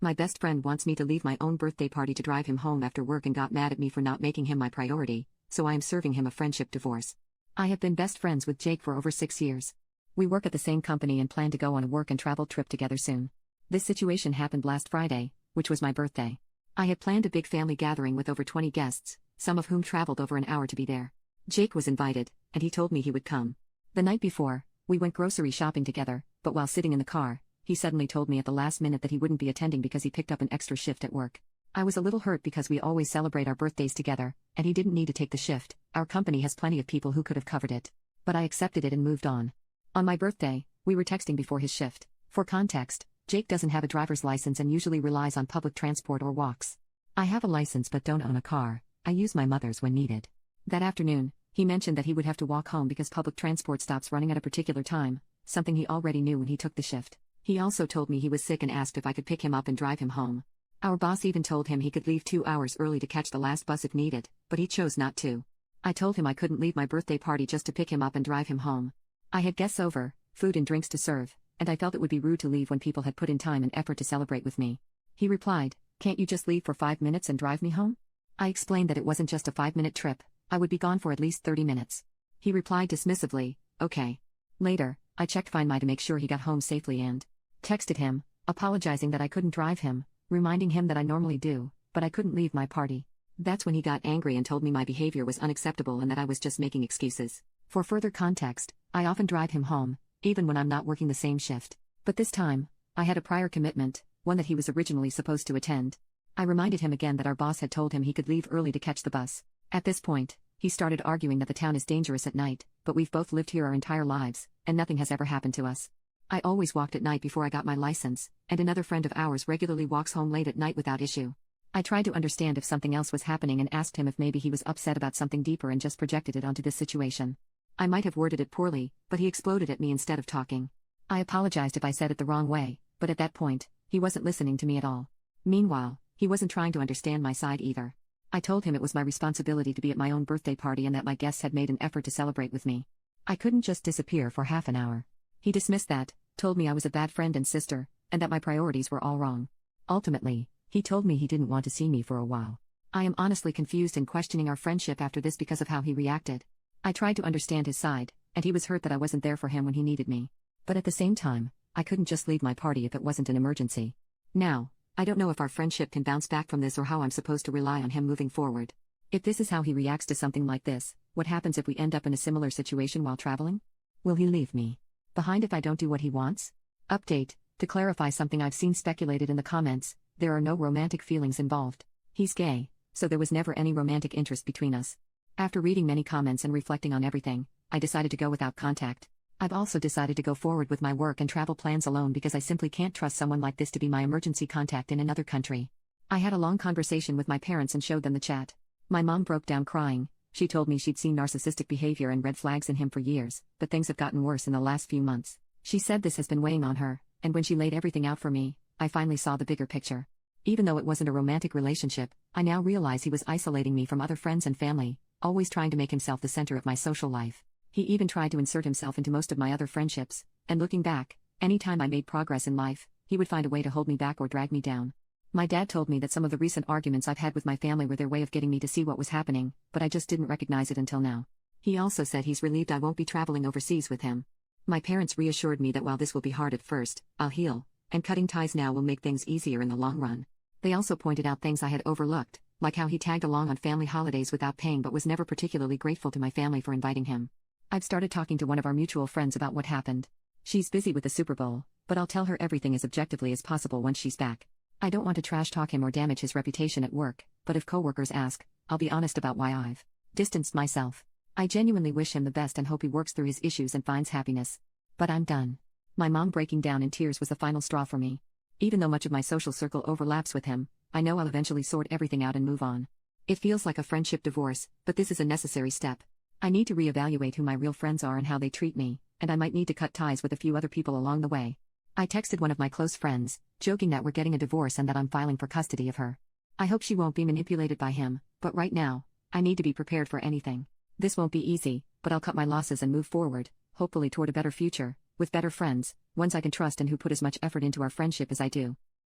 My best friend wants me to leave my own birthday party to drive him home after work and got mad at me for not making him my priority, so I am serving him a friendship divorce. I have been best friends with Jake for over 6 years. We work at the same company and plan to go on a work and travel trip together soon. This situation happened last Friday, which was my birthday. I had planned a big family gathering with over 20 guests, some of whom traveled over an hour to be there. Jake was invited, and he told me he would come. The night before, we went grocery shopping together, but while sitting in the car, he suddenly told me at the last minute that he wouldn't be attending because he picked up an extra shift at work. I was a little hurt because we always celebrate our birthdays together, and he didn't need to take the shift. Our company has plenty of people who could have covered it. But I accepted it and moved on. On my birthday, we were texting before his shift. For context, Jake doesn't have a driver's license and usually relies on public transport or walks. I have a license but don't own a car. I use my mother's when needed. That afternoon, he mentioned that he would have to walk home because public transport stops running at a particular time, something he already knew when he took the shift. He also told me he was sick and asked if I could pick him up and drive him home. Our boss even told him he could leave 2 hours early to catch the last bus if needed, but he chose not to. I told him I couldn't leave my birthday party just to pick him up and drive him home. I had guests over, food and drinks to serve, and I felt it would be rude to leave when people had put in time and effort to celebrate with me. He replied, "Can't you just leave for 5 minutes and drive me home?" I explained that it wasn't just a 5-minute trip, I would be gone for at least 30 minutes. He replied dismissively, "Okay." Later, I checked Find My to make sure he got home safely and texted him, apologizing that I couldn't drive him, reminding him that I normally do, but I couldn't leave my party. That's when he got angry and told me my behavior was unacceptable and that I was just making excuses. For further context, I often drive him home, even when I'm not working the same shift. But this time, I had a prior commitment, one that he was originally supposed to attend. I reminded him again that our boss had told him he could leave early to catch the bus. At this point, he started arguing that the town is dangerous at night, but we've both lived here our entire lives, and nothing has ever happened to us. I always walked at night before I got my license, and another friend of ours regularly walks home late at night without issue. I tried to understand if something else was happening and asked him if maybe he was upset about something deeper and just projected it onto this situation. I might have worded it poorly, but he exploded at me instead of talking. I apologized if I said it the wrong way, but at that point, he wasn't listening to me at all. Meanwhile, he wasn't trying to understand my side either. I told him it was my responsibility to be at my own birthday party and that my guests had made an effort to celebrate with me. I couldn't just disappear for half an hour. He dismissed that, told me I was a bad friend and sister, and that my priorities were all wrong. Ultimately, he told me he didn't want to see me for a while. I am honestly confused and questioning our friendship after this because of how he reacted. I tried to understand his side, and he was hurt that I wasn't there for him when he needed me. But at the same time, I couldn't just leave my party if it wasn't an emergency. Now, I don't know if our friendship can bounce back from this or how I'm supposed to rely on him moving forward. If this is how he reacts to something like this, what happens if we end up in a similar situation while traveling? Will he leave me behind if I don't do what he wants? Update: to clarify something I've seen speculated in the comments, there are no romantic feelings involved. He's gay, so there was never any romantic interest between us. After reading many comments and reflecting on everything, I decided to go without contact. I've also decided to go forward with my work and travel plans alone because I simply can't trust someone like this to be my emergency contact in another country. I had a long conversation with my parents and showed them the chat. My mom broke down crying. She told me she'd seen narcissistic behavior and red flags in him for years, but things have gotten worse in the last few months. She said this has been weighing on her, and when she laid everything out for me, I finally saw the bigger picture. Even though it wasn't a romantic relationship, I now realize he was isolating me from other friends and family, always trying to make himself the center of my social life. He even tried to insert himself into most of my other friendships, and looking back, anytime I made progress in life, he would find a way to hold me back or drag me down. My dad told me that some of the recent arguments I've had with my family were their way of getting me to see what was happening, but I just didn't recognize it until now. He also said he's relieved I won't be traveling overseas with him. My parents reassured me that while this will be hard at first, I'll heal, and cutting ties now will make things easier in the long run. They also pointed out things I had overlooked, like how he tagged along on family holidays without paying but was never particularly grateful to my family for inviting him. I've started talking to one of our mutual friends about what happened. She's busy with the Super Bowl, but I'll tell her everything as objectively as possible once she's back. I don't want to trash talk him or damage his reputation at work, but if coworkers ask, I'll be honest about why I've distanced myself. I genuinely wish him the best and hope he works through his issues and finds happiness. But I'm done. My mom breaking down in tears was the final straw for me. Even though much of my social circle overlaps with him, I know I'll eventually sort everything out and move on. It feels like a friendship divorce, but this is a necessary step. I need to reevaluate who my real friends are and how they treat me, and I might need to cut ties with a few other people along the way. I texted one of my close friends, joking that we're getting a divorce and that I'm filing for custody of her. I hope she won't be manipulated by him, but right now, I need to be prepared for anything. This won't be easy, but I'll cut my losses and move forward, hopefully toward a better future, with better friends, ones I can trust and who put as much effort into our friendship as I do.